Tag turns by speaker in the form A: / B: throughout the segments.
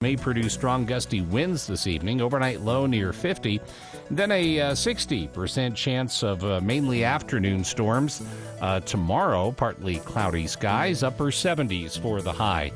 A: May produce strong gusty winds this evening, overnight low near 50. Then a 60% chance of mainly afternoon storms. Tomorrow, partly cloudy skies, upper 70s for the high.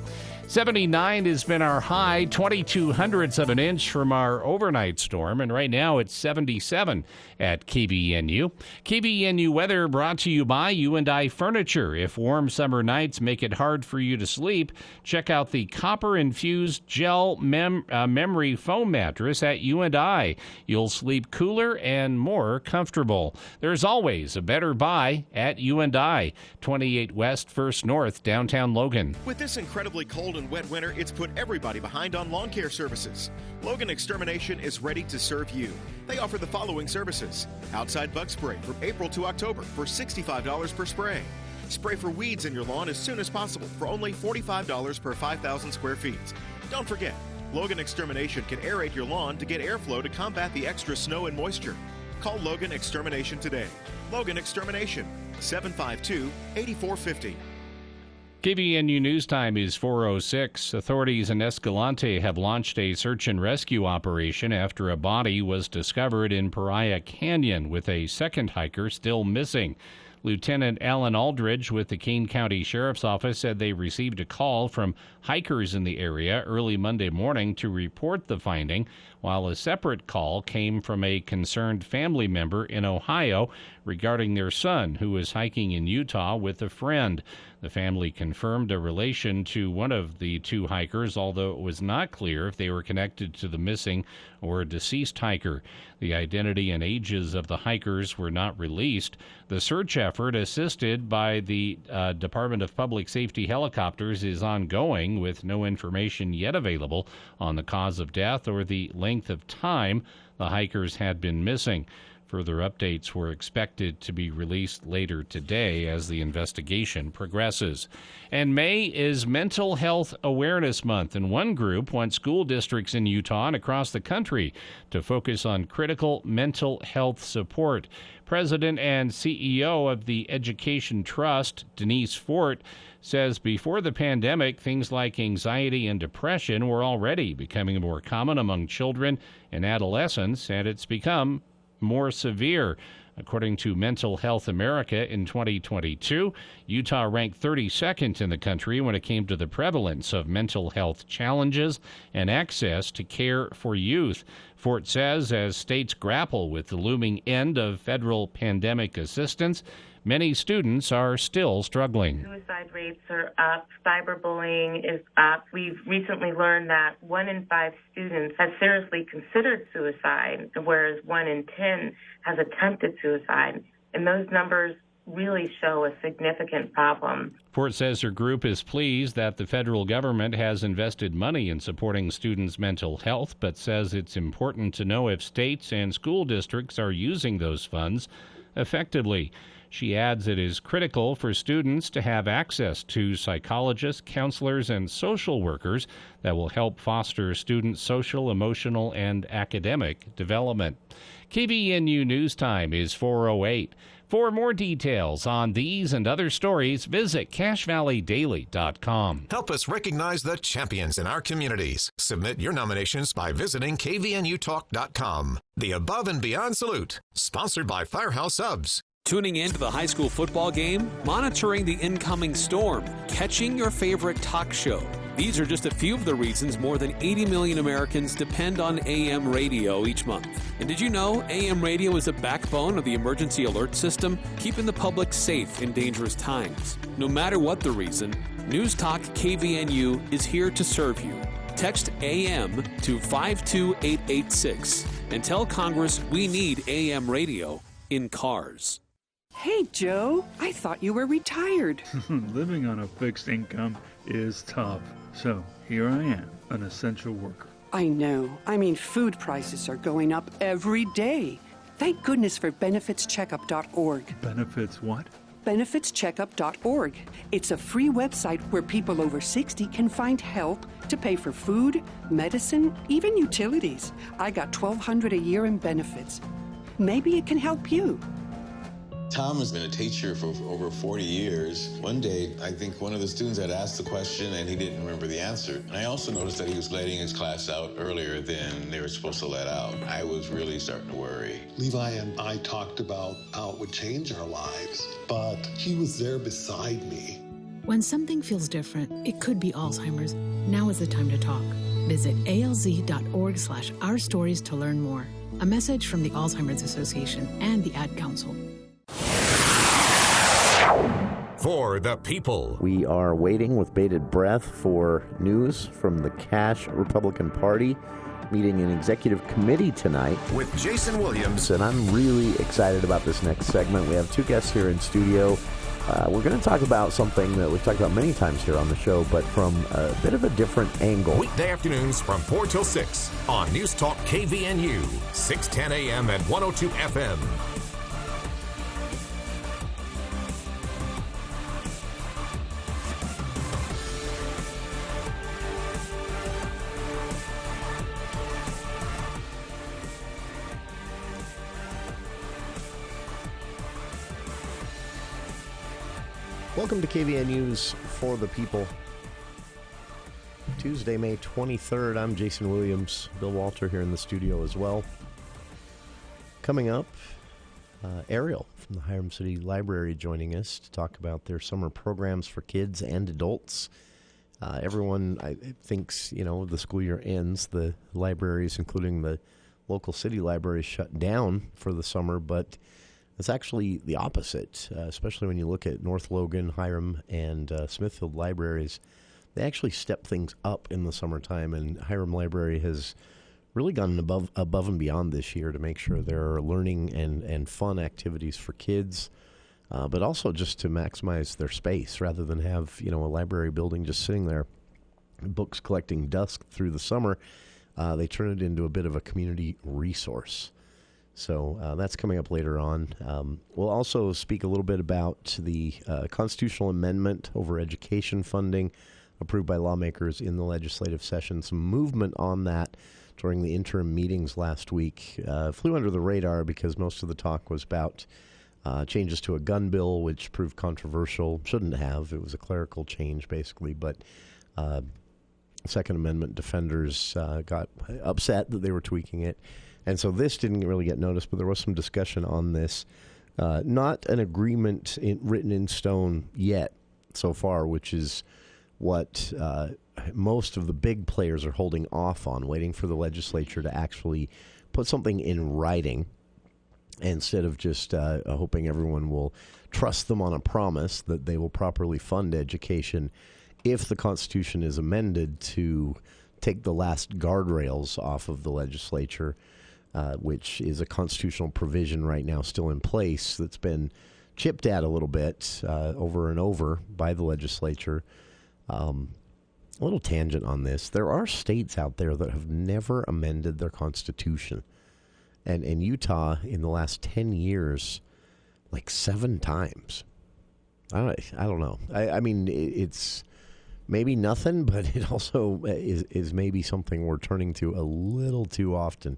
A: 79 has been our high, 0.02 of an inch from our overnight storm, and right now it's 77 at KVNU. KVNU weather brought to you by U&I Furniture. If warm summer nights make it hard for you to sleep, check out the copper-infused gel memory foam mattress at U&I. You'll sleep cooler and more comfortable. There's always a better buy at U&I, 28 West, 1st North, downtown Logan.
B: With this incredibly cold and wet winter, it's put everybody behind on lawn care services. Logan Extermination is ready to serve you. They offer the following services: outside bug spray from April to October for $65 per spray. Spray for weeds in your lawn as soon as possible for only $45 per 5,000 square feet. Don't forget, Logan Extermination can aerate your lawn to get airflow to combat the extra snow and moisture. Call Logan Extermination today. Logan Extermination, 752-8450.
A: KVNU News Time is 4:06. Authorities in Escalante have launched a search and rescue operation after a body was discovered in Pariah Canyon with a second hiker still missing. Lieutenant Alan Aldridge with the Kane County Sheriff's Office said they received a call from hikers in the area early Monday morning to report the finding, while a separate call came from a concerned family member in Ohio regarding their son who was hiking in Utah with a friend. The family confirmed a relation to one of the two hikers, although it was not clear if they were connected to the missing or deceased hiker. The identity and ages of the hikers were not released. The search effort, assisted by the Department of Public Safety helicopters, is ongoing, with no information yet available on the cause of death or the length of time the hikers had been missing. Further updates were expected to be released later today as the investigation progresses. And May is Mental Health Awareness Month, and one group wants school districts in Utah and across the country to focus on critical mental health support. President and CEO of the Education Trust, Denise Fort, says before the pandemic, things like anxiety and depression were already becoming more common among children and adolescents, and it's become more severe. According to Mental Health America in 2022, Utah ranked 32nd in the country when it came to the prevalence of mental health challenges and access to care for youth. Fort says as states grapple with the looming end of federal pandemic assistance, many students are still struggling.
C: Suicide rates are up. Cyberbullying is up. We've recently learned that 1 in 5 students has seriously considered suicide, whereas 1 in 10 has attempted suicide. And those numbers really show a significant problem.
A: Fort says her group is pleased that the federal government has invested money in supporting students' mental health, but says it's important to know if states and school districts are using those funds effectively. She adds it is critical for students to have access to psychologists, counselors, and social workers that will help foster students' social, emotional, and academic development. KVNU News Time is 4:08. For more details on these and other stories, visit CacheValleyDaily.com.
D: Help us recognize the champions in our communities. Submit your nominations by visiting KVNUtalk.com. The Above and Beyond Salute, sponsored by Firehouse Subs.
E: Tuning in to the high school football game, monitoring the incoming storm, catching your favorite talk show. These are just a few of the reasons more than 80 million Americans depend on AM radio each month. And did you know AM radio is the backbone of the emergency alert system, keeping the public safe in dangerous times? No matter what the reason, News Talk KVNU is here to serve you. Text AM to 52886 and tell Congress we need AM radio in cars.
F: Hey, Joe, I thought you were retired.
G: Living on a fixed income is tough. So here I am, an essential worker.
F: I know. I mean, food prices are going up every day. Thank goodness for benefitscheckup.org.
G: Benefits what?
F: benefitscheckup.org. It's a free website where people over 60 can find help to pay for food, medicine, even utilities. I got $1,200 a year in benefits. Maybe it can help you.
H: Tom has been a teacher for over 40 years. One day, I think one of the students had asked the question and he didn't remember the answer. And I also noticed that he was letting his class out earlier than they were supposed to let out. I was really starting to worry.
I: Levi and I talked about how it would change our lives, but he was there beside me.
J: When something feels different, it could be Alzheimer's. Now is the time to talk. Visit alz.org/ourstories to learn more. A message from the Alzheimer's Association and the Ad Council.
D: For the people.
K: We are waiting with bated breath for news from the Cache Republican Party meeting an executive committee tonight.
D: With Jason Williams.
K: And I'm really excited about this next segment. We have two guests here in studio. We're going to talk about something that we've talked about many times here on the show, but from a bit of a different angle.
D: Weekday afternoons from 4 till 6 on News Talk KVNU, 610 AM and 102 FM.
K: Welcome to KVNU's For the People. Tuesday, May 23rd. I'm Jason Williams. Bill Walter here in the studio as well. Coming up, Ariel from the Hyrum City Library joining us to talk about their summer programs for kids and adults. Everyone thinks, the school year ends. The libraries, including the local city libraries, shut down for the summer, but it's actually the opposite, especially when you look at North Logan, Hyrum, and Smithfield libraries. They actually step things up in the summertime, and Hyrum Library has really gone above and beyond this year to make sure there are learning and fun activities for kids, but also just to maximize their space rather than have, a library building just sitting there, books collecting dust through the summer. They turn it into a bit of a community resource. So that's coming up later on. We'll also speak a little bit about the constitutional amendment over education funding approved by lawmakers in the legislative session. Some movement on that during the interim meetings last week. Flew under the radar because most of the talk was about changes to a gun bill, which proved controversial. Shouldn't have. It was a clerical change, basically. But Second Amendment defenders got upset that they were tweaking it. And so this didn't really get noticed, but there was some discussion on this. Not an agreement written in stone yet so far, which is what most of the big players are holding off on, waiting for the legislature to actually put something in writing instead of just hoping everyone will trust them on a promise that they will properly fund education if the Constitution is amended to take the last guardrails off of the legislature. Which is a constitutional provision right now still in place that's been chipped at a little bit over and over by the legislature. A little tangent on this. There are states out there that have never amended their constitution. And in Utah, in the last 10 years, like 7 times. I don't know. I mean, it's maybe nothing, but it also is maybe something we're turning to a little too often.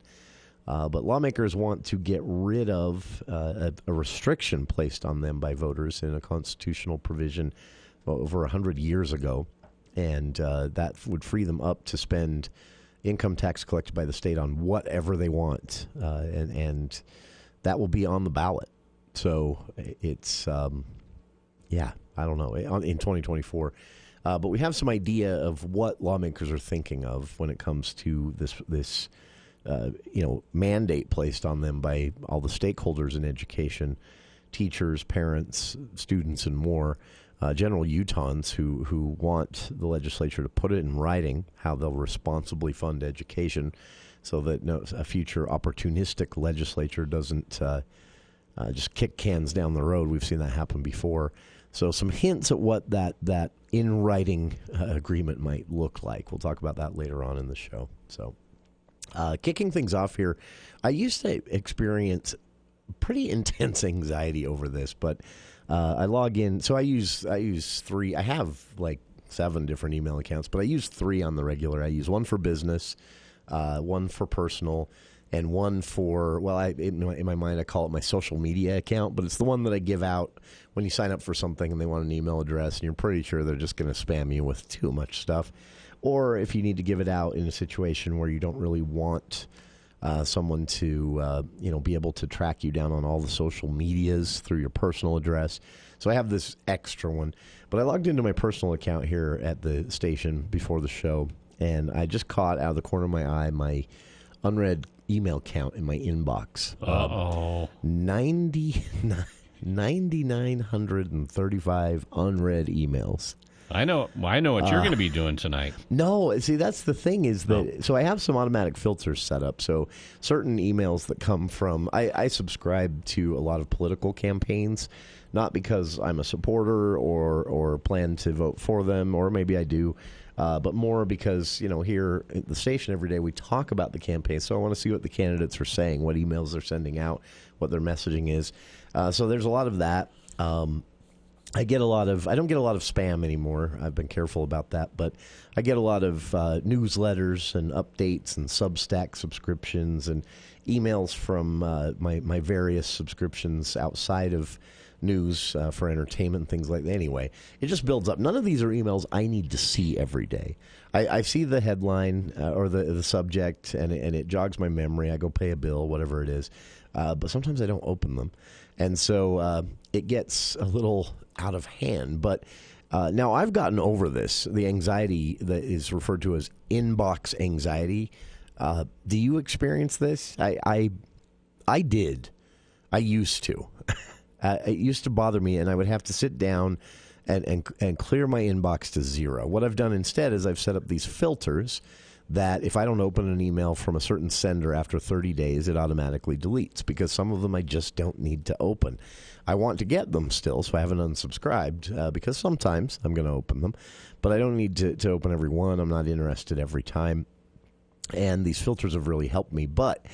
K: But lawmakers want to get rid of a restriction placed on them by voters in a constitutional provision over 100 years ago, and that would free them up to spend income tax collected by the state on whatever they want, and that will be on the ballot. So it's, I don't know, in 2024. But we have some idea of what lawmakers are thinking of when it comes to this mandate placed on them by all the stakeholders in education, teachers, parents, students, and more, general Utahns who want the legislature to put it in writing how they'll responsibly fund education so that a future opportunistic legislature doesn't just kick cans down the road. We've seen that happen before. So some hints at what that in-writing agreement might look like. We'll talk about that later on in the show. So kicking things off here, I used to experience pretty intense anxiety over this, but I log in. So I use 3. I have like 7 different email accounts, but I use 3 on the regular. I use one for business, one for personal, and one for, well, in my mind I call it my social media account, but it's the one that I give out when you sign up for something and they want an email address and you're pretty sure they're just going to spam you with too much stuff. Or if you need to give it out in a situation where you don't really want someone to be able to track you down on all the social medias through your personal address. So I have this extra one. But I logged into my personal account here at the station before the show, and I just caught out of the corner of my eye my unread email count in my inbox. 9,935 unread emails.
A: I know what you're going to be doing tonight.
K: No, see, that's the thing is that, so I have some automatic filters set up. So certain emails that come from, I subscribe to a lot of political campaigns, not because I'm a supporter or plan to vote for them, or maybe I do, but more because, here at the station every day we talk about the campaign. So I want to see what the candidates are saying, what emails they're sending out, what their messaging is. So there's a lot of that. I don't get a lot of spam anymore. I've been careful about that, but I get a lot of newsletters and updates and Substack subscriptions and emails from my various subscriptions outside of news for entertainment and things like that. Anyway, it just builds up. None of these are emails I need to see every day. I see the headline or the subject, and it jogs my memory. I go pay a bill, whatever it is, but sometimes I don't open them. And so it gets a little out of hand. But now I've gotten over this, the anxiety that is referred to as inbox anxiety. Do you experience this? I did. I used to. It used to bother me, and I would have to sit down and clear my inbox to zero. What I've done instead is I've set up these filters that if I don't open an email from a certain sender after 30 days, it automatically deletes, because some of them I just don't need to open. I want to get them still, so I haven't unsubscribed, because sometimes I'm going to open them, but I don't need to open every one. I'm not interested every time, and these filters have really helped me. But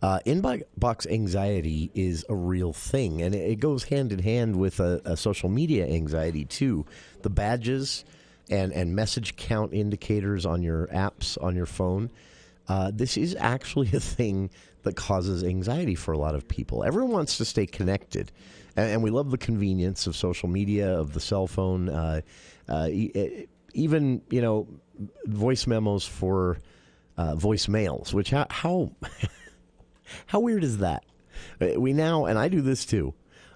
K: inbox anxiety is a real thing, and it goes hand in hand with a social media anxiety too. The badges and message count indicators on your apps on your phone. This is actually a thing that causes anxiety for a lot of people. Everyone wants to stay connected, and we love the convenience of social media, of the cell phone, even voice memos for voicemails. Which how weird is that? We now, and I do this too.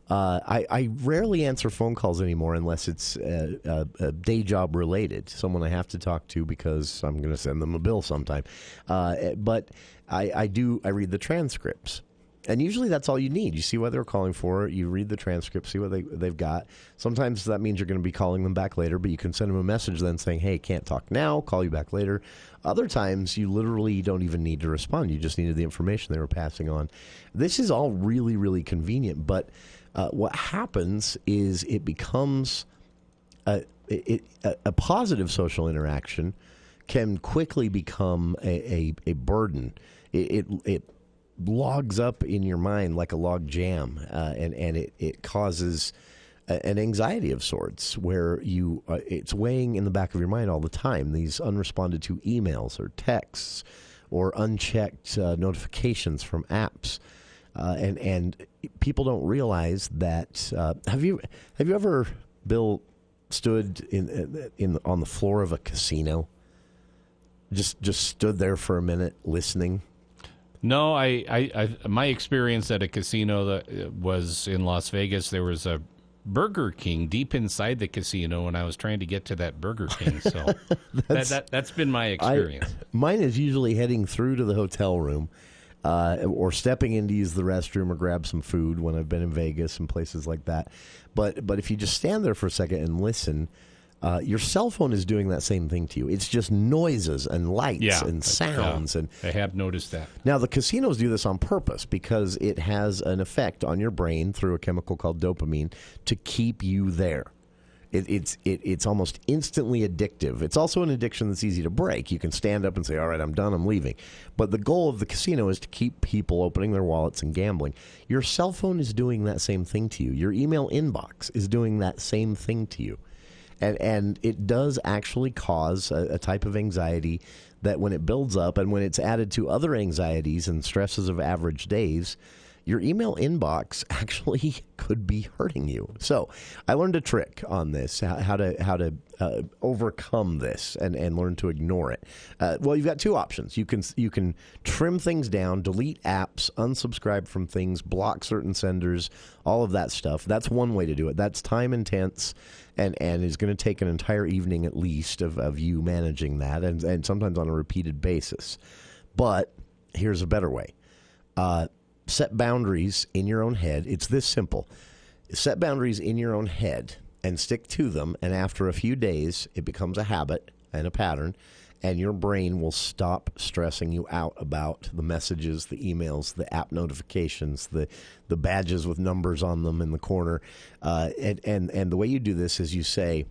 K: I rarely answer phone calls anymore unless it's a day job related, someone I have to talk to because I'm going to send them a bill sometime. But I read the transcripts. And usually that's all you need. You see what they're calling for. You read the transcript, see what they've got. Sometimes that means you're going to be calling them back later, but you can send them a message then saying, hey, can't talk now, call you back later. Other times you literally don't even need to respond. You just needed the information they were passing on. This is all really, really convenient, but what happens is it becomes a positive social interaction can quickly become a burden. It logs up in your mind like a log jam, and it causes an anxiety of sorts where it's weighing in the back of your mind all the time. These unresponded to emails or texts or unchecked notifications from apps. And people don't realize that. Have you ever, Bill, stood on the floor of a casino? Just stood there for a minute listening.
A: No, I my experience at a casino that was in Las Vegas, there was a Burger King deep inside the casino, and I was trying to get to that Burger King. So that's been my experience.
K: Mine is usually heading through to the hotel room. Or stepping in to use the restroom or grab some food when I've been in Vegas and places like that. But if you just stand there for a second and listen, your cell phone is doing that same thing to you. It's just noises and lights and sounds. And
A: I have noticed that.
K: Now, the casinos do this on purpose because it has an effect on your brain through a chemical called dopamine to keep you there. It's almost instantly addictive. It's also an addiction that's easy to break. You can stand up and say, all right, I'm done, I'm leaving. But the goal of the casino is to keep people opening their wallets and gambling. Your cell phone is doing that same thing to you. Your email inbox is doing that same thing to you. And it does actually cause a type of anxiety that when it builds up and when it's added to other anxieties and stresses of average days, your email inbox actually could be hurting you. So I learned a trick on this, how to overcome this and learn to ignore it. Well, you've got two options. You can trim things down, delete apps, unsubscribe from things, block certain senders, all of that stuff. That's one way to do it. That's time intense and is going to take an entire evening at least of you managing that, and sometimes on a repeated basis. But here's a better way. Set boundaries in your own head. It's this simple. Set boundaries in your own head and stick to them, and after a few days, it becomes a habit and a pattern, and your brain will stop stressing you out about the messages, the emails, the app notifications, the badges with numbers on them in the corner. And the way you do this is you say,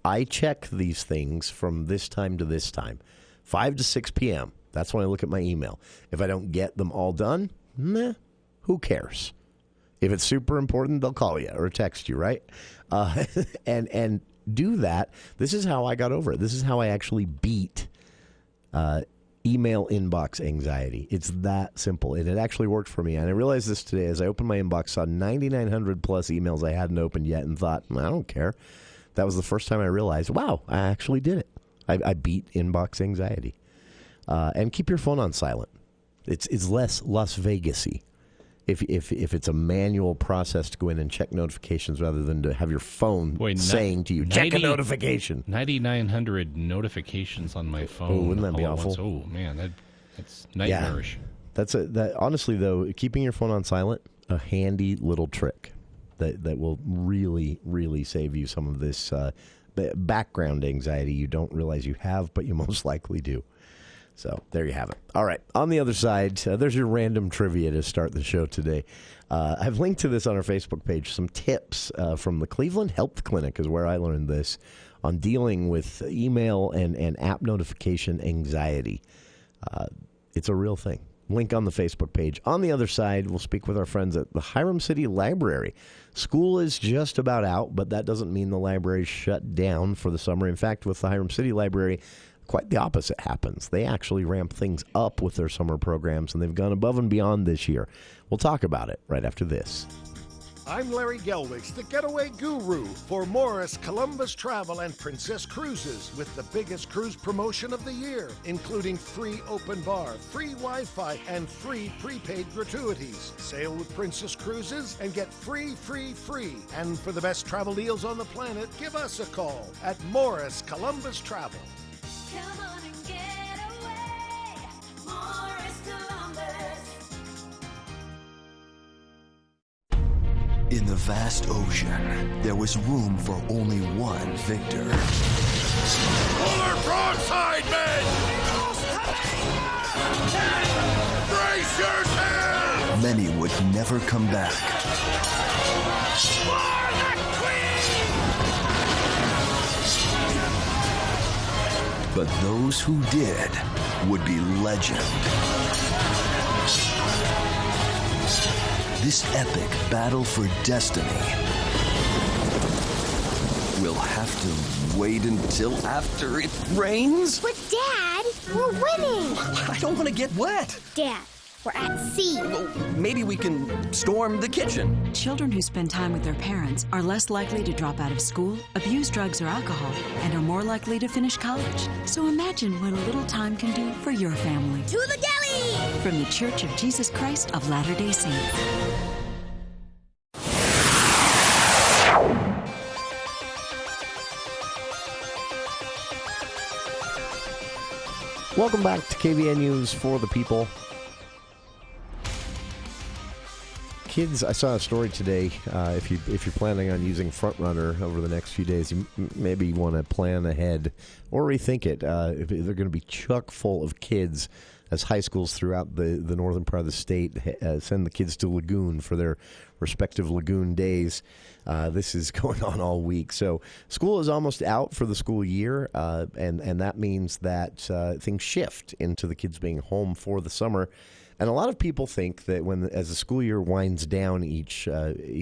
K: I check these things from this time to this time, 5 to 6 p.m. That's when I look at my email. If I don't get them all done, who cares? If it's super important, they'll call you or text you, right? And do that. This is how I got over it. This is how I actually beat email inbox anxiety. It's that simple, and it actually worked for me. And I realized this today as I opened my inbox, saw 9,900 plus emails I hadn't opened yet, and thought, I don't care. That was the first time I realized, wow, I actually did it. I beat inbox anxiety. And keep your phone on silent. It's less Las Vegas-y. If it's a manual process to go in and check notifications rather than to have your phone saying to you, check a notification.
A: 9,900 notifications on my phone.
K: Oh, wouldn't that be awful?
A: Oh, man, that's nightmarish.
K: Yeah. Honestly, though, keeping your phone on silent, a handy little trick that will really, really save you some of this background anxiety you don't realize you have, but you most likely do. So there you have it. All right. On the other side, there's your random trivia to start the show today. I've linked to this on our Facebook page. Some tips from the Cleveland Health Clinic is where I learned this on dealing with email and app notification anxiety. It's a real thing. Link on the Facebook page. On the other side, we'll speak with our friends at the Hyrum City Library. School is just about out, but that doesn't mean the library is shut down for the summer. In fact, with the Hyrum City Library, quite the opposite happens. They actually ramp things up with their summer programs, and they've gone above and beyond this year. We'll talk about it right after this.
L: I'm Larry Gelwich, the getaway guru for Morris Columbus Travel and Princess Cruises, with the biggest cruise promotion of the year, including free open bar, free Wi-Fi, and free prepaid gratuities. Sail with Princess Cruises and get free. And for the best travel deals on the planet, give us a call at Morris Columbus Travel.
M: Come on and get away, Morris Columbus.
N: In the vast ocean, there was room for only one victor.
L: Pull her broadside, men! Brace yourselves!
N: Many would never come back.
L: For the Queen!
N: But those who did would be legend. This epic battle for destiny will have to wait until after it rains.
O: But, Dad, we're winning.
N: I don't want to get wet.
O: Dad, we're at sea.
N: Well, maybe we can storm the kitchen.
P: Children who spend time with their parents are less likely to drop out of school, abuse drugs or alcohol, and are more likely to finish college. So imagine what a little time can do for your family.
O: To the deli!
P: From the Church of Jesus Christ of Latter-day Saints.
K: Welcome back to KVN News for the People. Kids, I saw a story today. If you're planning on using FrontRunner over the next few days, you maybe want to plan ahead or rethink it. They're going to be chock full of kids as high schools throughout the northern part of the state send the kids to Lagoon for their respective Lagoon days. This is going on all week. So school is almost out for the school year, and that means that things shift into the kids being home for the summer. And a lot of people think that as the school year winds down each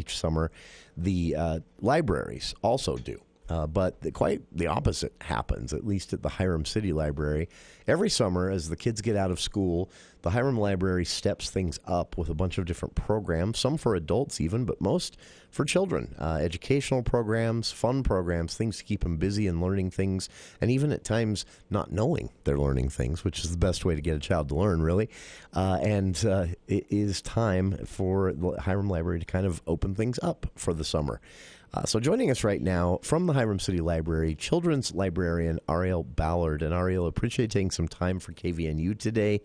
K: summer, the libraries also do. But quite the opposite happens, at least at the Hyrum City Library. Every summer, as the kids get out of school, the Hyrum Library steps things up with a bunch of different programs, some for adults even, but most for children. Educational programs, fun programs, things to keep them busy and learning things, and even at times not knowing they're learning things, which is the best way to get a child to learn, really. It is time for the Hyrum Library to kind of open things up for the summer. So joining us right now from the Hyrum City Library, children's librarian Ariel Ballard. And Ariel, appreciate taking some time for KVNU today.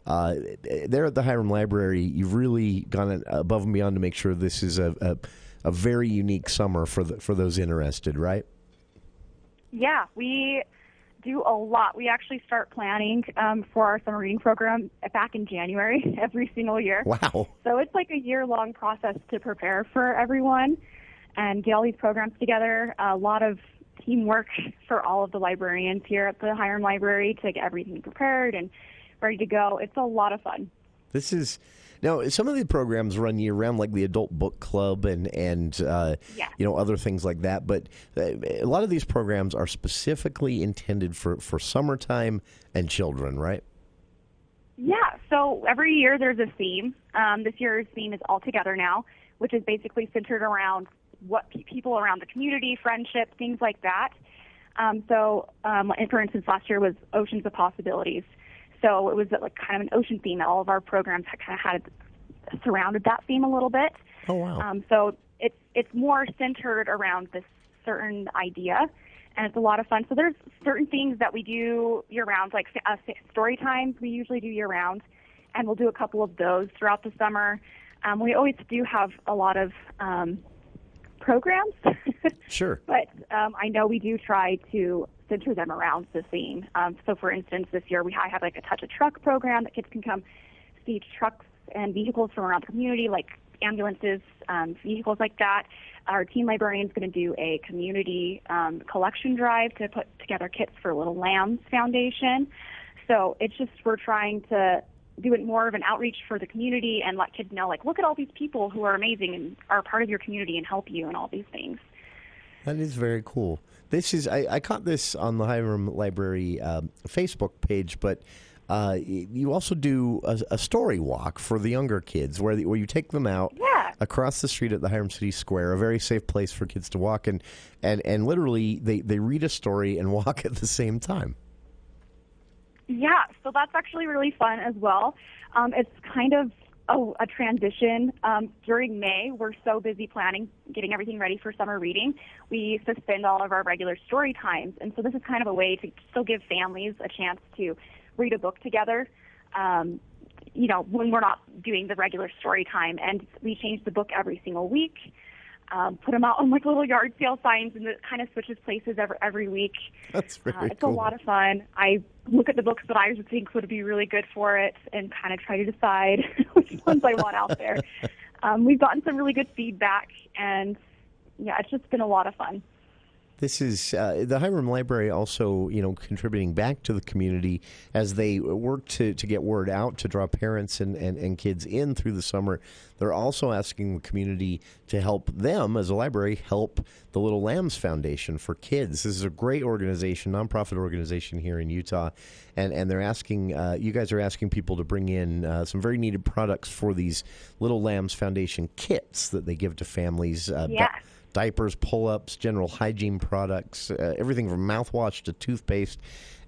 K: There at the Hyrum Library, you've really gone above and beyond to make sure this is a very unique summer for those interested, right?
Q: Yeah, we do a lot. We actually start planning for our summer reading program back in January every single year.
K: Wow.
Q: So it's like a year-long process to prepare for everyone and get all these programs together. A lot of teamwork for all of the librarians here at the Hyrum Library to get everything prepared and ready to go. It's a lot of fun.
K: Now, some of the programs run year-round, like the Adult Book Club and other things like that. But a lot of these programs are specifically intended for summertime and children, right?
Q: Yeah, so every year there's a theme. This year's theme is All Together Now, which is basically centered around what people around the community, friendship, things like that. For instance, last year was Oceans of Possibilities. So it was like kind of an ocean theme. All of our programs had surrounded that theme a little bit.
K: Oh, wow.
Q: So it's more centered around this certain idea, and it's a lot of fun. So there's certain things that we do year-round, like story times we usually do year-round, and we'll do a couple of those throughout the summer. We always do have a lot of programs.
K: Sure.
Q: But I know we do try to center them around the theme. So, for instance, this year I have like a Touch a Truck program that kids can come see trucks and vehicles from around the community, like ambulances, vehicles like that. Our teen librarian is going to do a community collection drive to put together kits for Little Lambs Foundation. So it's just we're trying to do it more of an outreach for the community and let kids know, like, look at all these people who are amazing and are part of your community and help you and all these things.
K: That is very cool. This is I caught this on the Hyrum Library Facebook page, but you also do a story walk for the younger kids where you take them out across the street at the Hyrum City Square, a very safe place for kids to walk, and literally they read a story and walk at the same time.
Q: Yeah, so that's actually really fun as well. It's kind of a transition. During May, we're so busy planning, getting everything ready for summer reading, we suspend all of our regular story times. And so this is kind of a way to still give families a chance to read a book together, when we're not doing the regular story time. And we change the book every single week, put them out on like little yard sale signs, and it kind of switches places every week.
K: That's very
Q: It's
K: cool.
Q: a lot of fun. I look at the books that I think would be really good for it and kind of try to decide which ones I want out there. We've gotten some really good feedback, and yeah, it's just been a lot of fun.
K: This is the Hyrum Library also, contributing back to the community as they work to get word out, to draw parents and kids in through the summer. They're also asking the community to help them, as a library, help the Little Lambs Foundation for Kids. This is a great organization, nonprofit organization here in Utah, and they're asking, you guys are asking people to bring in some very needed products for these Little Lambs Foundation kits that they give to families. Diapers, pull-ups, general hygiene products, everything from mouthwash to toothpaste.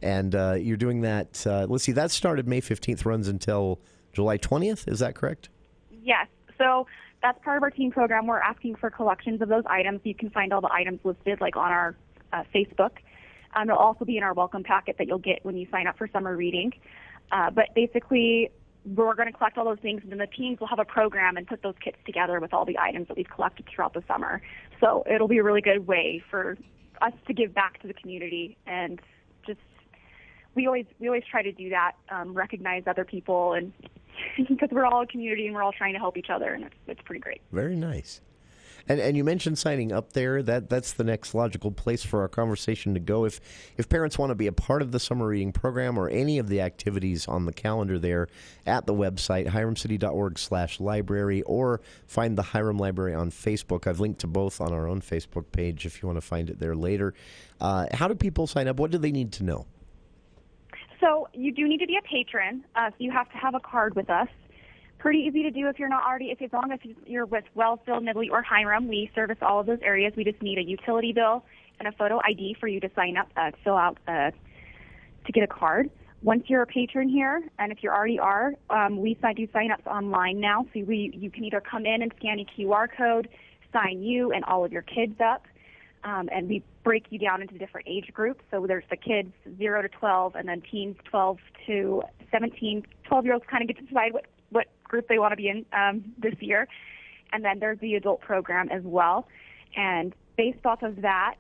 K: And you're doing that, let's see, that started May 15th, runs until July 20th. Is that correct?
Q: Yes. So that's part of our teen program. We're asking for collections of those items. You can find all the items listed like on our Facebook. It'll also be in our welcome packet that you'll get when you sign up for summer reading. But basically, we're going to collect all those things, and then the teens will have a program and put those kits together with all the items that we've collected throughout the summer. So it'll be a really good way for us to give back to the community, and just we always try to do that, recognize other people, and because we're all a community and we're all trying to help each other, and it's pretty great.
K: Very nice. And you mentioned signing up there. That's the next logical place for our conversation to go. If parents want to be a part of the summer reading program or any of the activities on the calendar there at the website, hyrumcity.org/library, or find the Hyrum Library on Facebook. I've linked to both on our own Facebook page if you want to find it there later. How do people sign up? What do they need to know?
Q: So you do need to be a patron. So you have to have a card with us. Pretty easy to do if you're not already, as long as you're with Wellsville, Nibley, or Hyrum. We service all of those areas. We just need a utility bill and a photo ID for you to sign up, fill out to get a card. Once you're a patron here, and if you already are, we do sign-ups online now. So you can either come in and scan a QR code, sign you and all of your kids up, and we break you down into different age groups. So there's the kids 0 to 12, and then teens 12 to 17. 12-year-olds kind of get to decide what group they want to be in this year. And then there's the adult program as well. And based off of that,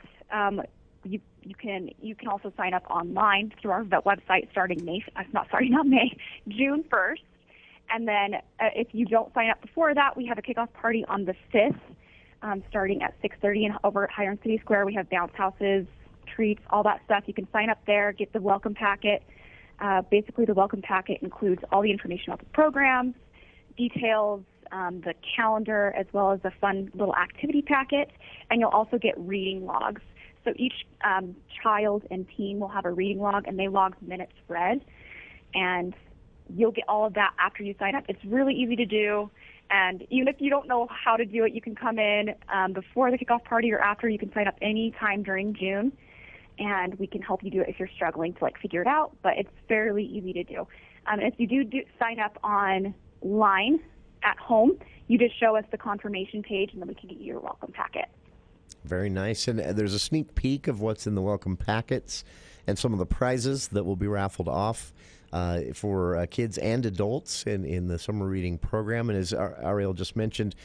Q: you can also sign up online through our website starting June 1st. And then if you don't sign up before that, we have a kickoff party on the 5th, starting at 6:30 and over at Hyrum City Square. We have bounce houses, treats, all that stuff. You can sign up there, get the welcome packet. Basically, the welcome packet includes all the information about the programs, details, the calendar, as well as a fun little activity packet, and you'll also get reading logs. So each child and teen will have a reading log, and they log minutes read, and you'll get all of that after you sign up. It's really easy to do, and even if you don't know how to do it, you can come in before the kickoff party or after. You can sign up any time during June, and we can help you do it if you're struggling to figure it out, but it's fairly easy to do. If you do sign up online at home, you just show us the confirmation page, and then we can get you your welcome packet.
K: Very nice. And there's a sneak peek of what's in the welcome packets and some of the prizes that will be raffled off for kids and adults in the summer reading program. And as Ariel just mentioned,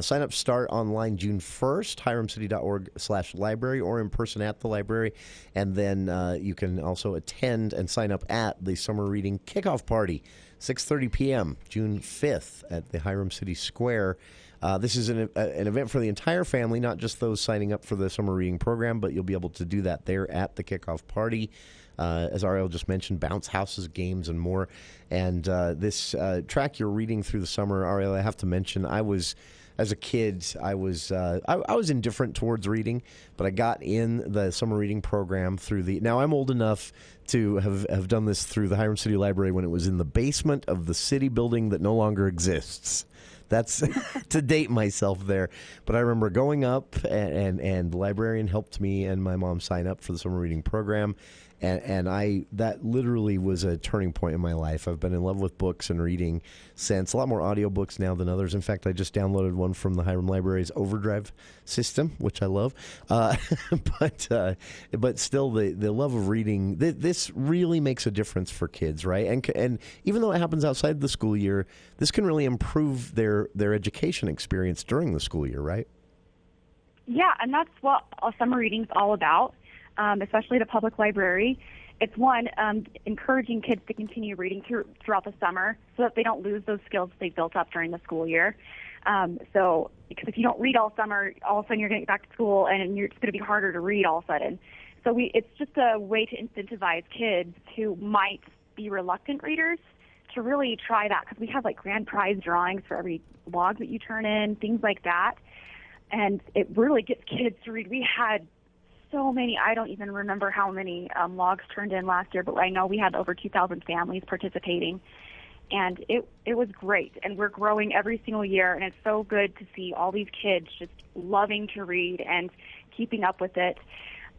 K: sign-ups start online June 1st, hyrumcity.org/library, or in person at the library. And then you can also attend and sign up at the summer reading kickoff party, 6:30 p.m., June 5th at the Hyrum City Square. This is an event for the entire family, not just those signing up for the summer reading program, but you'll be able to do that there at the kickoff party. As Ariel just mentioned, bounce houses, games, and more. And this track you're reading through the summer, Ariel, I have to mention, as a kid, I was indifferent towards reading, but I got in the summer reading program through now I'm old enough to have done this through the Hyrum City Library when it was in the basement of the city building that no longer exists. That's to date myself there. But I remember going up, and the librarian helped me and my mom sign up for the summer reading program. And that literally was a turning point in my life. I've been in love with books and reading since. A lot more audiobooks now than others. In fact, I just downloaded one from the Hyrum Library's Overdrive system, which I love. But still, the love of reading, this really makes a difference for kids, right? And even though it happens outside the school year, this can really improve their education experience during the school year, right?
Q: Yeah, and that's what summer reading's all about. Especially the public library. It's one, encouraging kids to continue reading throughout the summer so that they don't lose those skills they built up during the school year. Because if you don't read all summer, all of a sudden you're going to get back to school and it's going to be harder to read all of a sudden. So it's just a way to incentivize kids who might be reluctant readers to really try that, because we have grand prize drawings for every log that you turn in, things like that. And it really gets kids to read. We had so many, I don't even remember how many logs turned in last year, but I know we had over 2,000 families participating, and it was great. And we're growing every single year, and it's so good to see all these kids just loving to read and keeping up with it.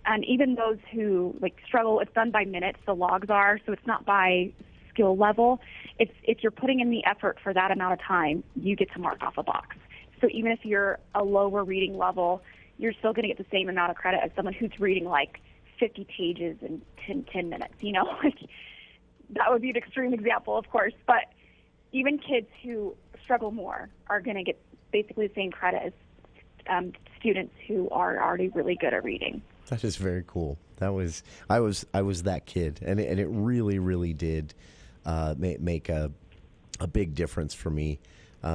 Q: And even those who struggle, it's done by minutes, the logs are, so it's not by skill level. If you're putting in the effort for that amount of time, you get to mark off a box. So even if you're a lower reading level, you're still going to get the same amount of credit as someone who's reading 50 pages in 10 minutes, that would be an extreme example, of course, but even kids who struggle more are going to get basically the same credit as students who are already really good at reading.
K: That is very cool. I was that kid, and it really, really did make a big difference for me.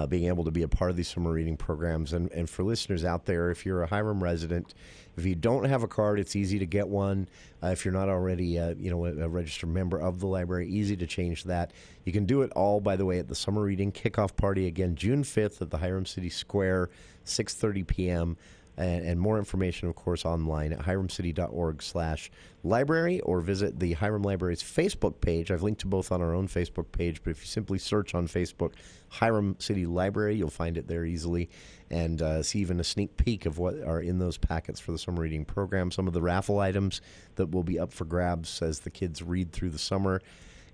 K: being able to be a part of these summer reading programs. And for listeners out there, if you're a Hyrum resident, if you don't have a card, it's easy to get one. If you're not already a registered member of the library, easy to change that. You can do it all, by the way, at the summer reading kickoff party, again, June 5th at the Hyrum City Square, 6:30 p.m., and more information, of course, online at hyrumcity.org/library, or visit the Hyrum Library's Facebook page. I've linked to both on our own Facebook page, but if you simply search on Facebook Hyrum City Library, you'll find it there easily, and see even a sneak peek of what are in those packets for the summer reading program, some of the raffle items that will be up for grabs as the kids read through the summer.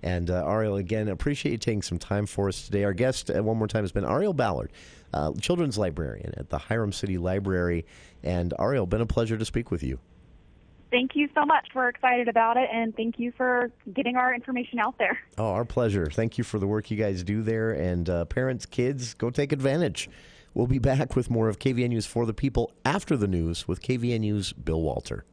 K: And Ariel, again, appreciate you taking some time for us today. Our guest, one more time, has been Ariel Ballard, children's librarian at the Hyrum City Library. And Ariel, been a pleasure to speak with you.
Q: Thank you so much. We're excited about it, and thank you for getting our information out there.
K: Oh, our pleasure. Thank you for the work you guys do there. And parents, kids, go take advantage. We'll be back with more of KVNU's For the People after the news with KVNU's Bill Walter.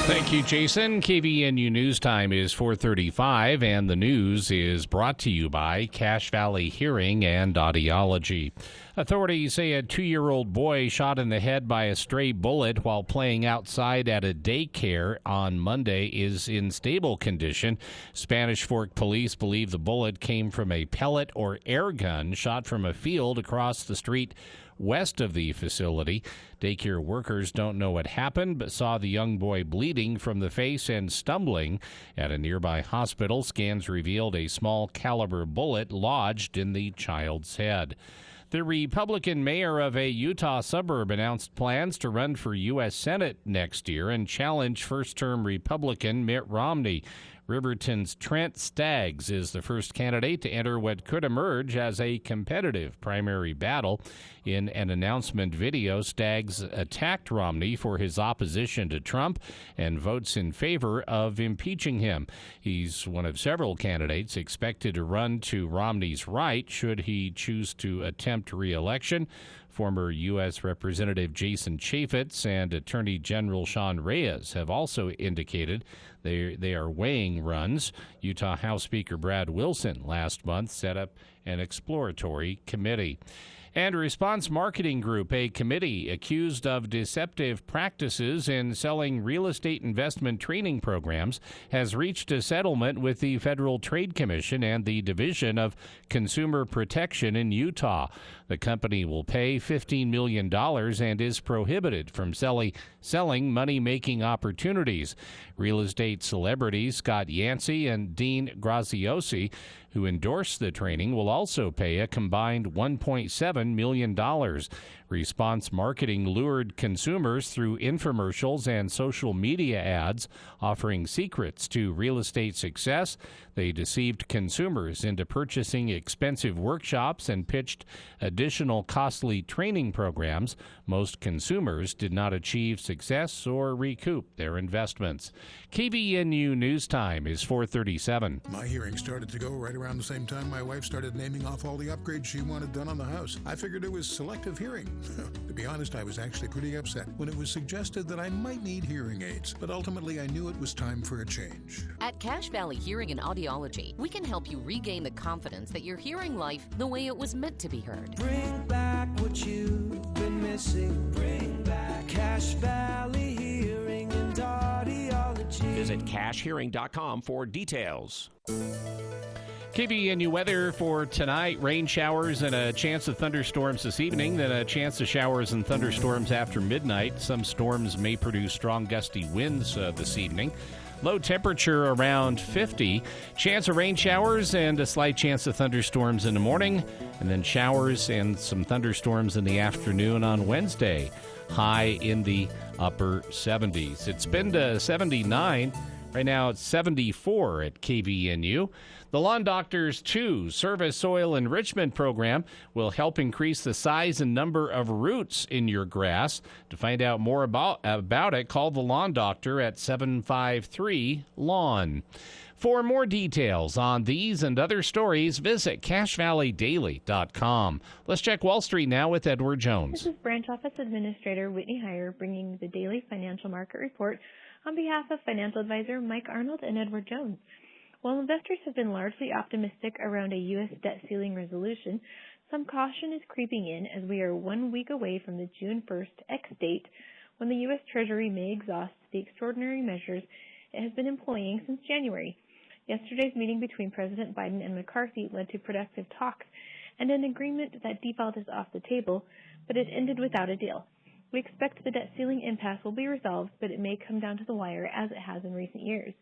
A: Thank you, Jason. KVNU News Time is 4:35, and the news is brought to you by Cache Valley Hearing and Audiology. Authorities say a 2-year-old boy shot in the head by a stray bullet while playing outside at a daycare on Monday is in stable condition. Spanish Fork police believe the bullet came from a pellet or air gun shot from a field across the street west of the facility. Daycare workers don't know what happened, but saw the young boy bleeding from the face and stumbling at a nearby hospital. Scans revealed a small caliber bullet lodged in the child's head. The Republican mayor of a Utah suburb announced plans to run for U.S. Senate next year and challenge first-term Republican Mitt Romney. Riverton's Trent Staggs is the first candidate to enter what could emerge as a competitive primary battle. In an announcement video, Staggs attacked Romney for his opposition to Trump and votes in favor of impeaching him. He's one of several candidates expected to run to Romney's right should he choose to attempt re-election. Former U.S. Representative Jason Chaffetz and Attorney General Sean Reyes have also indicated they are weighing runs. Utah House Speaker Brad Wilson last month set up an exploratory committee. And Response Marketing Group, a committee accused of deceptive practices in selling real estate investment training programs, has reached a settlement with the Federal Trade Commission and the Division of Consumer Protection in Utah. The company will pay $15 million and is prohibited from selling money-making opportunities. Real estate celebrities Scott Yancey and Dean Graziosi, who endorsed the training, will also pay a combined $1.7 million. Response Marketing lured consumers through infomercials and social media ads offering secrets to real estate success. They deceived consumers into purchasing expensive workshops and pitched additional costly training programs. Most consumers did not achieve success or recoup their investments. KVNU News Time is 4:37.
R: My hearing started to go right around the same time my wife started naming off all the upgrades she wanted done on the house. I figured it was selective hearing. To be honest, I was actually pretty upset when it was suggested that I might need hearing aids, but ultimately I knew it was time for a change.
S: At Cache Valley Hearing and Audiology, we can help you regain the confidence that you're hearing life the way it was meant to be heard.
M: Bring back what you've been missing. Bring back Cache Valley Hearing and Audiology.
T: Visit cachehearing.com for details.
A: KVNU weather for tonight, rain showers and a chance of thunderstorms this evening, then a chance of showers and thunderstorms after midnight. Some storms may produce strong gusty winds this evening. Low temperature around 50. Chance of rain showers and a slight chance of thunderstorms in the morning, and then showers and some thunderstorms in the afternoon on Wednesday. High in the upper 70s. It's been to 79. Right now it's 74 at KVNU. The Lawn Doctors 2 Service Soil Enrichment Program will help increase the size and number of roots in your grass. To find out more about it, call the Lawn Doctor at 753-LAWN. For more details on these and other stories, visit CacheValleyDaily.com. Let's check Wall Street now with Edward Jones.
U: This is Branch Office Administrator Whitney Heyer bringing the daily financial market report on behalf of financial advisor Mike Arnold and Edward Jones. While investors have been largely optimistic around a U.S. debt ceiling resolution, some caution is creeping in as we are 1 week away from the June 1st ex-date when the U.S. Treasury may exhaust the extraordinary measures it has been employing since January. Yesterday's meeting between President Biden and McCarthy led to productive talks and an agreement that default is off the table, but it ended without a deal. We expect the debt ceiling impasse will be resolved, but it may come down to the wire as it has in recent years.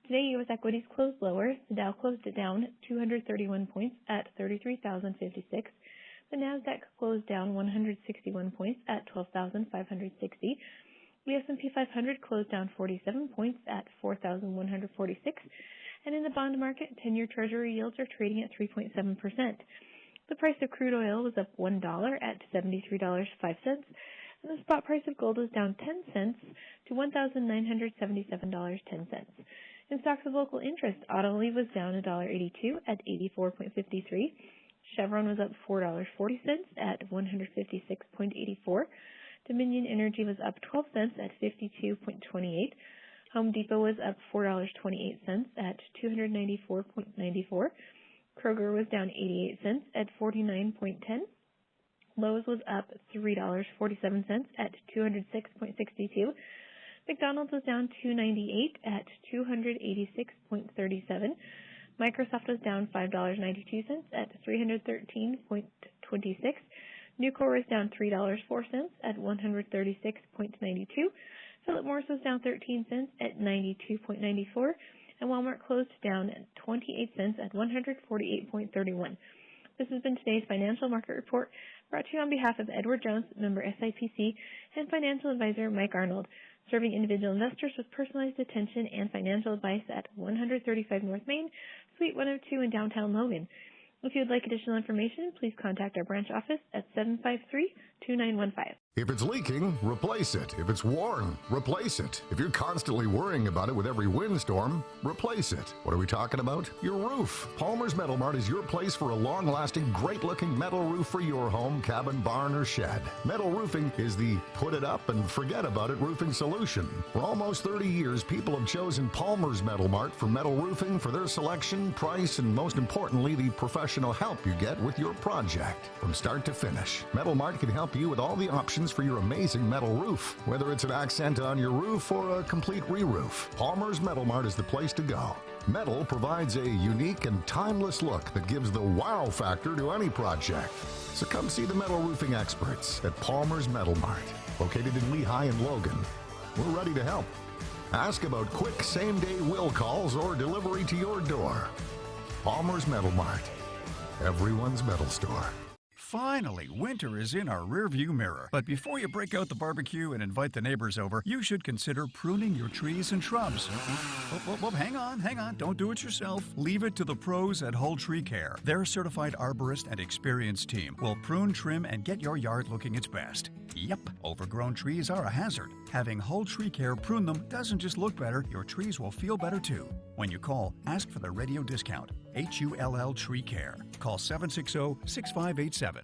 U: Today, U.S. equities closed lower. The Dow closed it down 231 points at 33,056. The Nasdaq closed down 161 points at 12,560. The S&P 500 closed down 47 points at 4,146. And in the bond market, 10-year Treasury yields are trading at 3.7%. The price of crude oil was up $1 at $73.05. And the spot price of gold was down 10 cents to $1,977.10. In stocks of local interest, Autoliv was down $1.82 at 84.53. Chevron was up $4.40 at 156.84. Dominion Energy was up 12 cents at 52.28. Home Depot was up $4.28 at 294.94. Kroger was down 88 cents at 49.10. Lowe's was up $3.47 at 206.62. McDonald's was down $2.98 at 286.37. Microsoft was down $5.92 at 313.26. Nucor was down $3.04 at 136.92. Philip Morris was down 13 cents at 92.94. And Walmart closed down at 28 cents at 148.31. This has been today's Financial Market Report, brought to you on behalf of Edward Jones, member SIPC, and financial advisor Mike Arnold, serving individual investors with personalized attention and financial advice at 135 North Main, Suite 102 in downtown Logan. If you would like additional information, please contact our branch office at 753-2915.
B: If it's leaking, replace it. If it's worn, replace it. If you're constantly worrying about it with every windstorm, replace it. What are we talking about? Your roof. Palmer's Metal Mart is your place for a long-lasting, great-looking metal roof for your home, cabin, barn, or shed. Metal roofing is the put-it-up-and-forget-about-it roofing solution. For almost 30 years, people have chosen Palmer's Metal Mart for metal roofing for their selection, price, and most importantly, the professional help you get with your project. From start to finish, Metal Mart can help you with all the options for your amazing metal roof. Whether it's an accent on your roof or a complete re-roof, Palmer's Metal Mart is the place to go. Metal provides a unique and timeless look that gives the wow factor to any project. So come see the metal roofing experts at Palmer's Metal Mart, located in Lehigh and Logan. We're ready to help. Ask about quick same-day will calls or delivery to your door. Palmer's Metal Mart, everyone's metal store.
V: Finally, winter is in our rearview mirror. But before you break out the barbecue and invite the neighbors over, you should consider pruning your trees and shrubs. Whoop, hang on. Don't do it yourself. Leave it to the pros at Hull Tree Care. Their certified arborist and experienced team will prune, trim, and get your yard looking its best. Yep, overgrown trees are a hazard. Having Hull Tree Care prune them doesn't just look better, your trees will feel better too. When you call, ask for the radio discount. HULL Tree Care. Call 760-6587.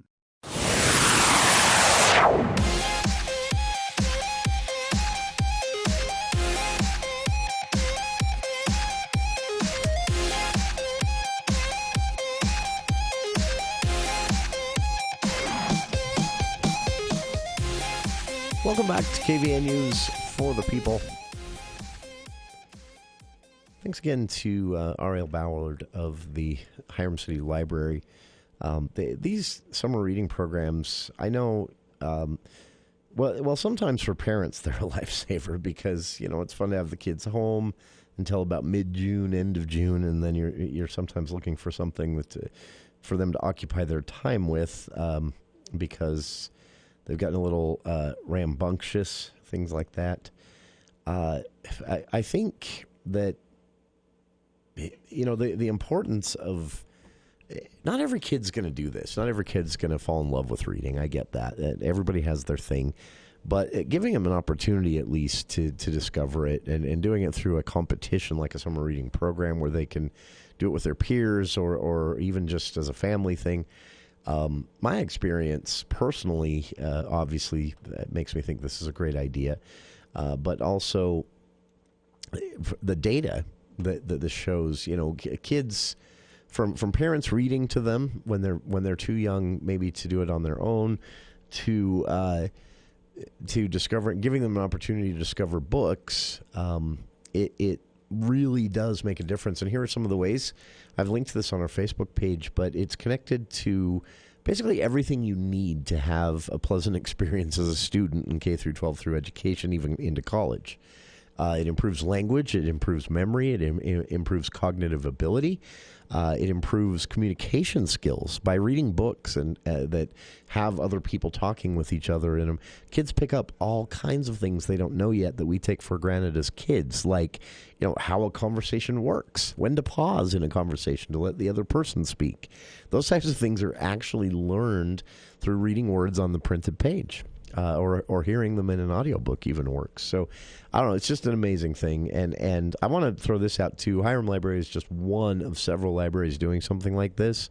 K: Welcome back to KVN News for the People. Thanks again to Ariel Ballard of the Hyrum City Library. These summer reading programs, I know, well, sometimes for parents they're a lifesaver because, you know, it's fun to have the kids home until about mid-June, end of June, and then you're sometimes looking for something for them to occupy their time with because they've gotten a little rambunctious, things like that. I think that, you know, the importance of, not every kid's going to do this. Not every kid's going to fall in love with reading. I get that. Everybody has their thing. But giving them an opportunity at least to discover it and doing it through a competition like a summer reading program where they can do it with their peers or even just as a family thing. My experience personally, obviously, that makes me think this is a great idea. But also the data that this shows. Kids from parents reading to them when they're too young, maybe to do it on their own, to discover, giving them an opportunity to discover books. It really does make a difference. And here are some of the ways. I've linked to this on our Facebook page, but it's connected to basically everything you need to have a pleasant experience as a student in K through 12 through education, even into college. It improves language, it improves memory, it improves cognitive ability, it improves communication skills by reading books and that have other people talking with each other in them. Kids pick up all kinds of things they don't know yet that we take for granted as kids, like how a conversation works, when to pause in a conversation to let the other person speak. Those types of things are actually learned through reading words on the printed page. Or hearing them in an audiobook even works. So, I don't know. It's just an amazing thing. And I want to throw this out, too. Hyrum Library is just one of several libraries doing something like this.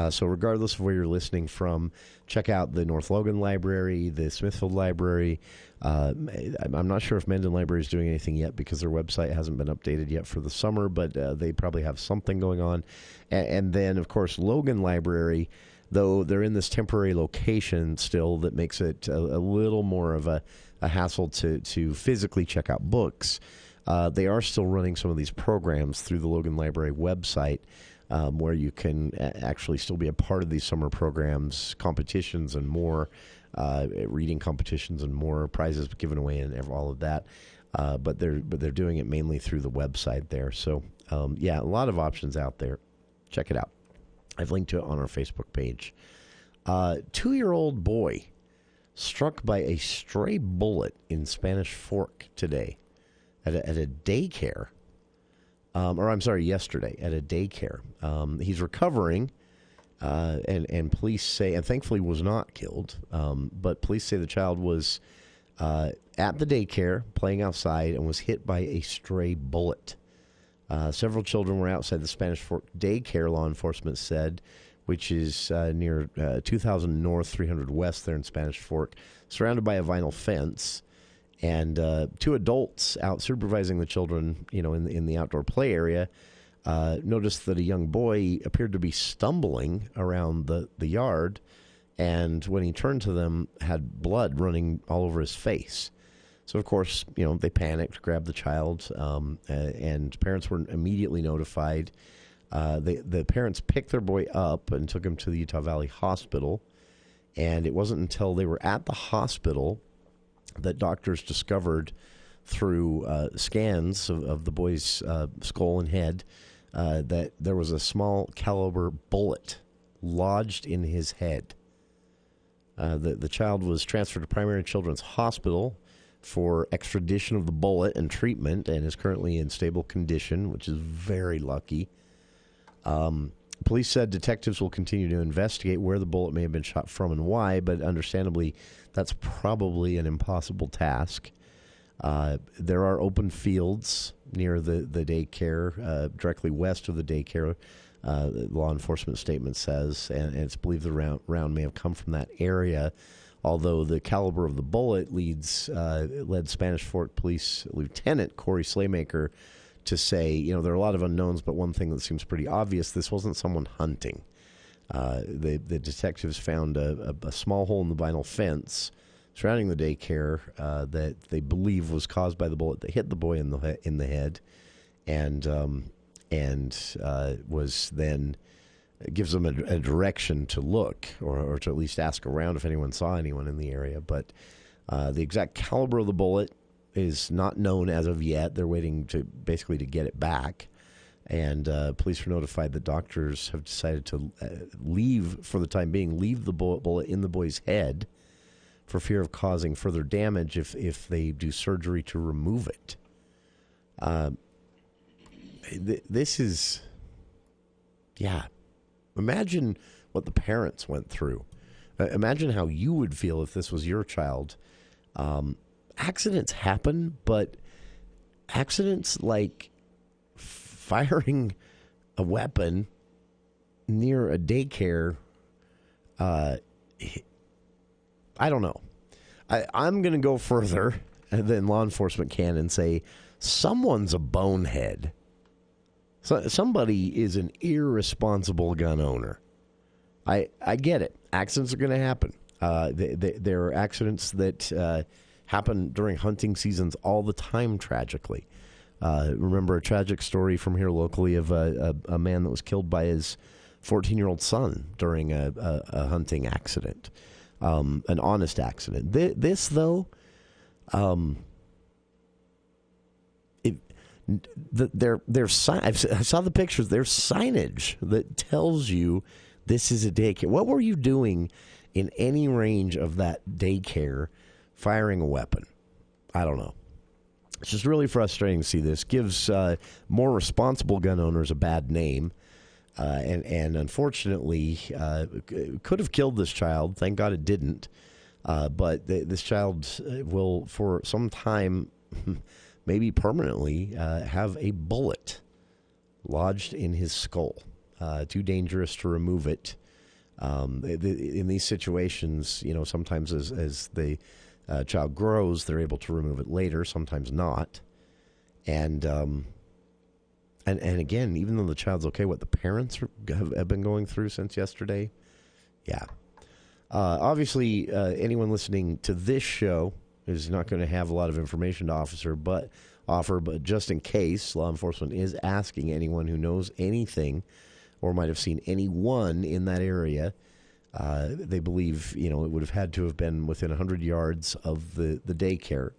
K: So regardless of where you're listening from, check out the North Logan Library, the Smithfield Library. I'm not sure if Mendon Library is doing anything yet because their website hasn't been updated yet for the summer, but they probably have something going on. And then, of course, Logan Library, though they're in this temporary location still that makes it a little more of a hassle to physically check out books. They are still running some of these programs through the Logan Library website where you can actually still be a part of these summer programs, competitions and more, reading competitions and more, prizes given away and all of that. But they're doing it mainly through the website there. So, a lot of options out there. Check it out. I've linked to it on our Facebook page. 2-year-old boy struck by a stray bullet in Spanish Fork today at a daycare. Yesterday at a daycare. He's recovering, and police say, and thankfully was not killed, but police say the child was at the daycare playing outside and was hit by a stray bullet. Several children were outside the Spanish Fork daycare, law enforcement said, which is near 2000 North, 300 West there in Spanish Fork, surrounded by a vinyl fence. And 2 adults out supervising the children, in the outdoor play area, noticed that a young boy appeared to be stumbling around the yard, and when he turned to them, had blood running all over his face. So, of course, they panicked, grabbed the child, and parents were immediately notified. The parents picked their boy up and took him to the Utah Valley Hospital, and it wasn't until they were at the hospital that doctors discovered through scans of the boy's skull and head that there was a small caliber bullet lodged in his head. The child was transferred to Primary Children's Hospital for extradition of the bullet and treatment, and is currently in stable condition, which is very lucky. Police said detectives will continue to investigate where the bullet may have been shot from and why, but understandably, that's probably an impossible task. There are open fields near the daycare, directly west of the daycare, the law enforcement statement says, and it's believed the round may have come from that area, although the caliber of the bullet led Spanish Fork Police Lieutenant Corey Slaymaker to say, there are a lot of unknowns, but one thing that seems pretty obvious, this wasn't someone hunting. The detectives found a small hole in the vinyl fence surrounding the daycare that they believe was caused by the bullet that hit the boy in the head, and was then gives them a direction to look or to at least ask around if anyone saw anyone in the area. But the exact caliber of the bullet is not known as of yet. They're waiting to get it back. And police were notified that doctors have decided to leave the bullet in the boy's head for fear of causing further damage if they do surgery to remove it. This is, imagine what the parents went through. Imagine how you would feel if this was your child. Accidents happen, but accidents like firing a weapon near a daycare, I don't know. I'm going to go further than law enforcement can and say someone's a bonehead So somebody is an irresponsible gun owner. I get it. Accidents are going to happen. There are accidents that happen during hunting seasons all the time, tragically. Remember a tragic story from here locally of a man that was killed by his 14-year-old son during a hunting accident, an honest accident. This, though, I saw the pictures. There's signage that tells you this is a daycare. What were you doing in any range of that daycare firing a weapon? I don't know. It's just really frustrating to see this. Gives more responsible gun owners a bad name. And unfortunately, could have killed this child. Thank God it didn't. But this child will, for some time, maybe permanently, have a bullet lodged in his skull. Too dangerous to remove it. In these situations, sometimes as the child grows, they're able to remove it later, sometimes not. And again, even though the child's okay, what the parents have been going through since yesterday, yeah. Obviously, anyone listening to this show is not going to have a lot of information to offer, but just in case, law enforcement is asking anyone who knows anything or might have seen anyone in that area. They believe, it would have had to have been within 100 yards of the daycare.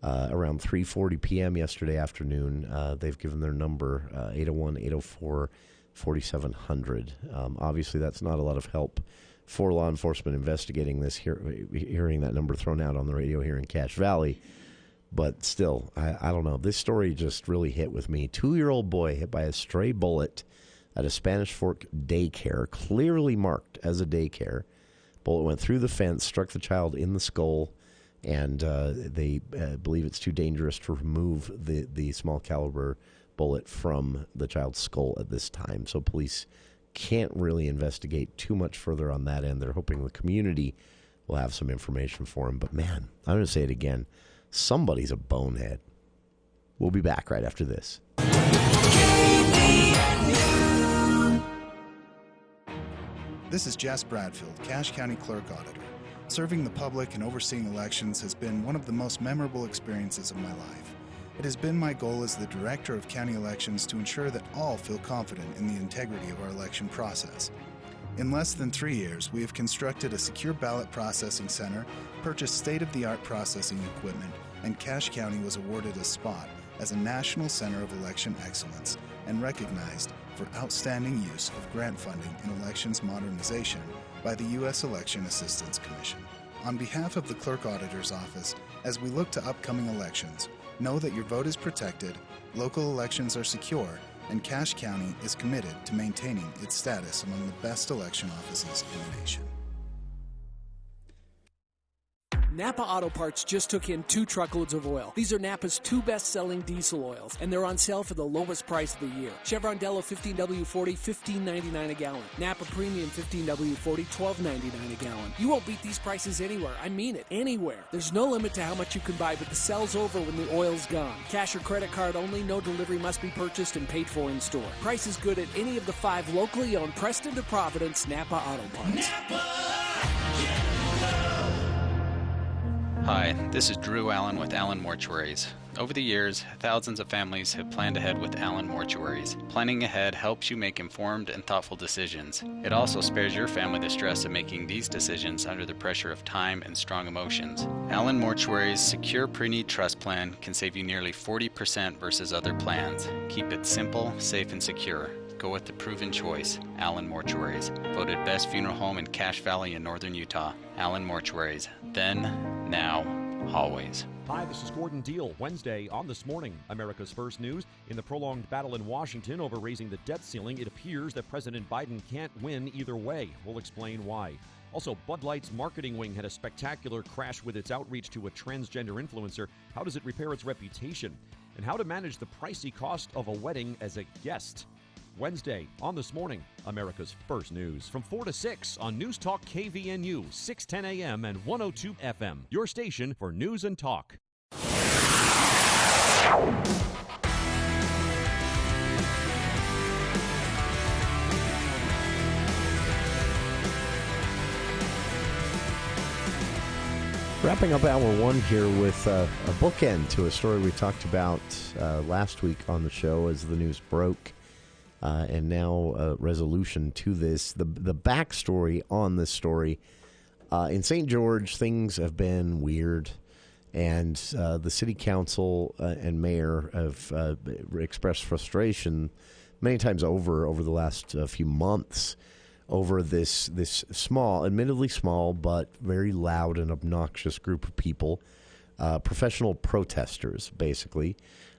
K: Around 3:40 p.m. yesterday afternoon, they've given their number, 801-804-4700. Obviously, that's not a lot of help for law enforcement investigating this, hearing that number thrown out on the radio here in Cache Valley. But still, I don't know. This story just really hit with me. 2-year-old boy hit by a stray bullet at a Spanish Fork daycare, clearly marked as a daycare. Bullet went through the fence, struck the child in the skull, and they believe it's too dangerous to remove the small caliber bullet from the child's skull at this time. So police can't really investigate too much further on that end. They're hoping the community will have some information for him. But man, I'm going to say it again. Somebody's a bonehead. We'll be back right after this.
C: This is Jess Bradfield, Cache County Clerk Auditor. Serving the public and overseeing elections has been one of the most memorable experiences of my life. It has been my goal as the Director of County Elections to ensure that all feel confident in the integrity of our election process. In less than 3 years, we have constructed a secure ballot processing center, purchased state-of-the-art processing equipment, and Cache County was awarded a spot as a National Center of Election Excellence and recognized for outstanding use of grant funding in elections modernization by the U.S. Election Assistance Commission. On behalf of the Clerk Auditor's Office, as we look to upcoming elections, know that your vote is protected, local elections are secure, and Cache County is committed to maintaining its status among the best election offices in the nation.
E: Napa Auto Parts just took in 2 truckloads of oil. These are Napa's 2 best-selling diesel oils, and they're on sale for the lowest price of the year. Chevron Delo 15W40, $15.99 a gallon. Napa Premium 15W40, $12.99 a gallon. You won't beat these prices anywhere. I mean it, anywhere. There's no limit to how much you can buy, but the sale's over when the oil's gone. Cash or credit card only. No delivery must be purchased and paid for in store. Price is good at any of the 5 locally owned Preston to Providence Napa Auto Parts.
W: Hi, this is Drew Allen with Allen Mortuaries. Over the years, thousands of families have planned ahead with Allen Mortuaries. Planning ahead helps you make informed and thoughtful decisions. It also spares your family the stress of making these decisions under the pressure of time and strong emotions. Allen Mortuaries' secure pre-need trust plan can save you nearly 40% versus other plans. Keep it simple, safe, and secure. Go with the proven choice, Allen Mortuaries. Voted best funeral home in Cache Valley in northern Utah. Allen Mortuaries. Then, now, always.
X: Hi, this is Gordon Deal. Wednesday on This Morning, America's First News. In the prolonged battle in Washington over raising the debt ceiling, it appears that President Biden can't win either way. We'll explain why. Also, Bud Light's marketing wing had a spectacular crash with its outreach to a transgender influencer. How does it repair its reputation? And how to manage the pricey cost of a wedding as a guest. Wednesday on This Morning, America's First News. From 4 to 6 on News Talk KVNU, 610 AM and 102 FM. Your station for news and talk.
K: Wrapping up hour one here with a bookend to a story we talked about last week on the show as the news broke, and now a resolution to this. The backstory on this story, in St. George, things have been weird, and the city council and mayor have expressed frustration many times over the last few months over this small, admittedly small, but very loud and obnoxious group of people, professional protesters, basically,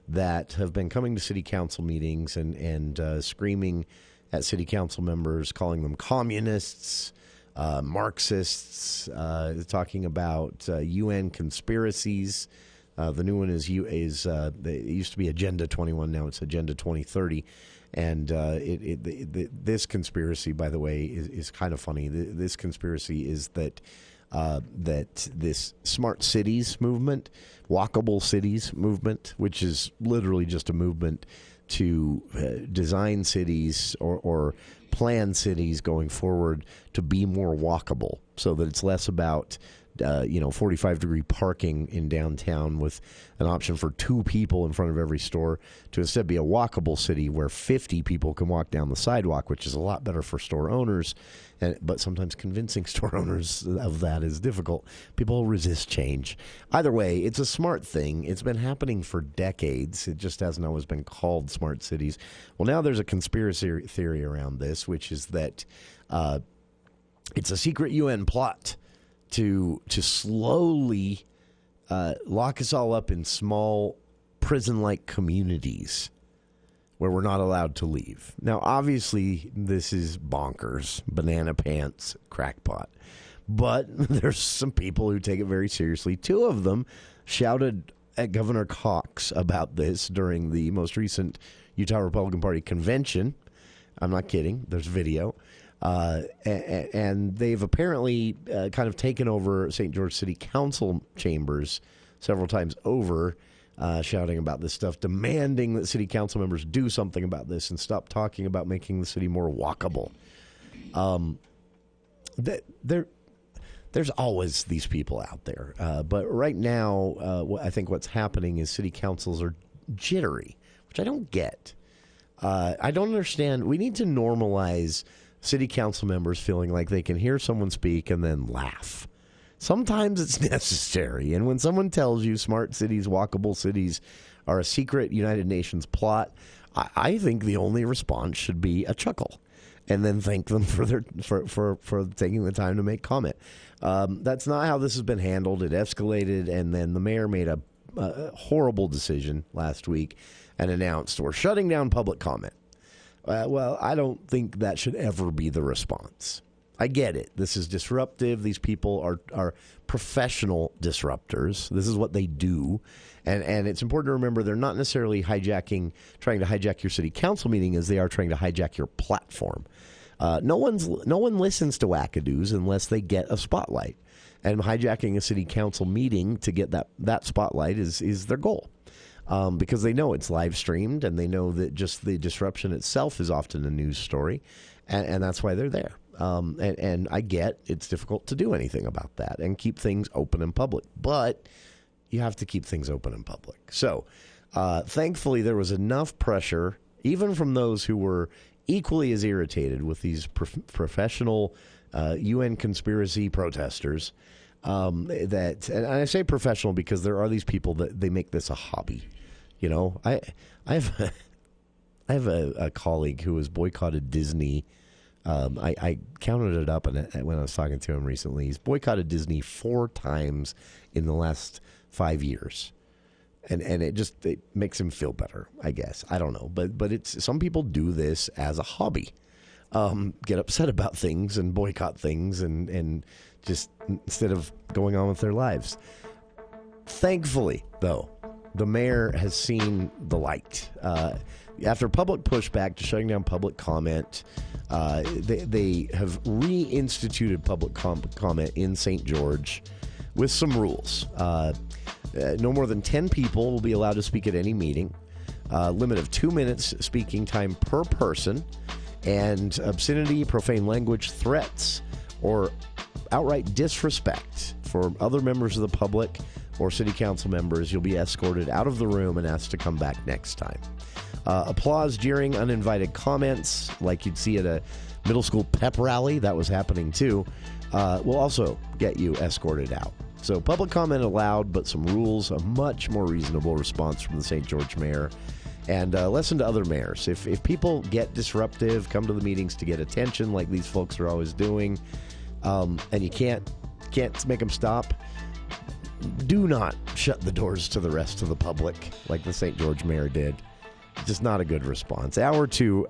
K: that have been coming to city council meetings and screaming at city council members, calling them communists, Marxists, talking about UN conspiracies. The new one is it used to be Agenda 21, now it's Agenda 2030. And this conspiracy, by the way, is kind of funny. This conspiracy is that this smart cities movement, walkable cities movement, which is literally just a movement to design cities or plan cities going forward to be more walkable, so that it's less about 45-degree parking in downtown with an option for 2 people in front of every store, to instead be a walkable city where 50 people can walk down the sidewalk, which is a lot better for store owners. But sometimes convincing store owners of that is difficult. People resist change. Either way, it's a smart thing. It's been happening for decades. It just hasn't always been called smart cities. Well, now there's a conspiracy theory around this, which is that it's a secret UN plot to slowly lock us all up in small prison-like communities where we're not allowed to leave. Now, obviously, this is bonkers, banana pants, crackpot. But there's some people who take it very seriously. 2 of them shouted at Governor Cox about this during the most recent Utah Republican Party convention. I'm not kidding. There's video. And they've apparently kind of taken over St. George City Council chambers several times over, shouting about this stuff, demanding that city council members do something about this and stop talking about making the city more walkable. There's always these people out there. But right now, I think what's happening is city councils are jittery, which I don't get. I don't understand. We need to normalize city council members feeling like they can hear someone speak and then laugh. Sometimes it's necessary. And when someone tells you smart cities, walkable cities are a secret United Nations plot, I think the only response should be a chuckle and then thank them for taking the time to make comment. That's not how this has been handled. It escalated, and then the mayor made a horrible decision last week and announced we're shutting down public comment. Well, I don't think that should ever be the response. I get it. This is disruptive. These people are professional disruptors. This is what they do. And it's important to remember they're not necessarily trying to hijack your city council meeting as they are trying to hijack your platform. No one listens to wackadoos unless they get a spotlight. And hijacking a city council meeting to get that spotlight is their goal. Because they know it's live streamed, and they know that just the disruption itself is often a news story, and that's why they're there. And I get it's difficult to do anything about that and keep things open and public, but you have to keep things open and public. So thankfully, there was enough pressure, even from those who were equally as irritated with these professional UN conspiracy protesters, and I say professional because there are these people that they make this a hobby. You know, I have a colleague who has boycotted Disney. I counted it up when I was talking to him recently. He's boycotted Disney 4 times in the last 5 years, and it makes him feel better, I guess. I don't know, but it's some people do this as a hobby. Get upset about things and boycott things and just instead of going on with their lives. Thankfully, though, the mayor has seen the light. After public pushback to shutting down public comment, they have reinstituted public comment in St. George with some rules. No more than 10 people will be allowed to speak at any meeting. Limit of 2 minutes speaking time per person. And obscenity, profane language, threats, or outright disrespect For other members of the public or city council members, you'll be escorted out of the room and asked to come back next time. Applause, jeering, uninvited comments, like you'd see at a middle school pep rally, that was happening too, will also get you escorted out. So public comment allowed, but some rules, a much more reasonable response from the St. George mayor. And listen to other mayors. If people get disruptive, come to the meetings to get attention like these folks are always doing, and you can't make them stop, do not shut the doors to the rest of the public like the St. George mayor did. Just not a good response. Hour 2.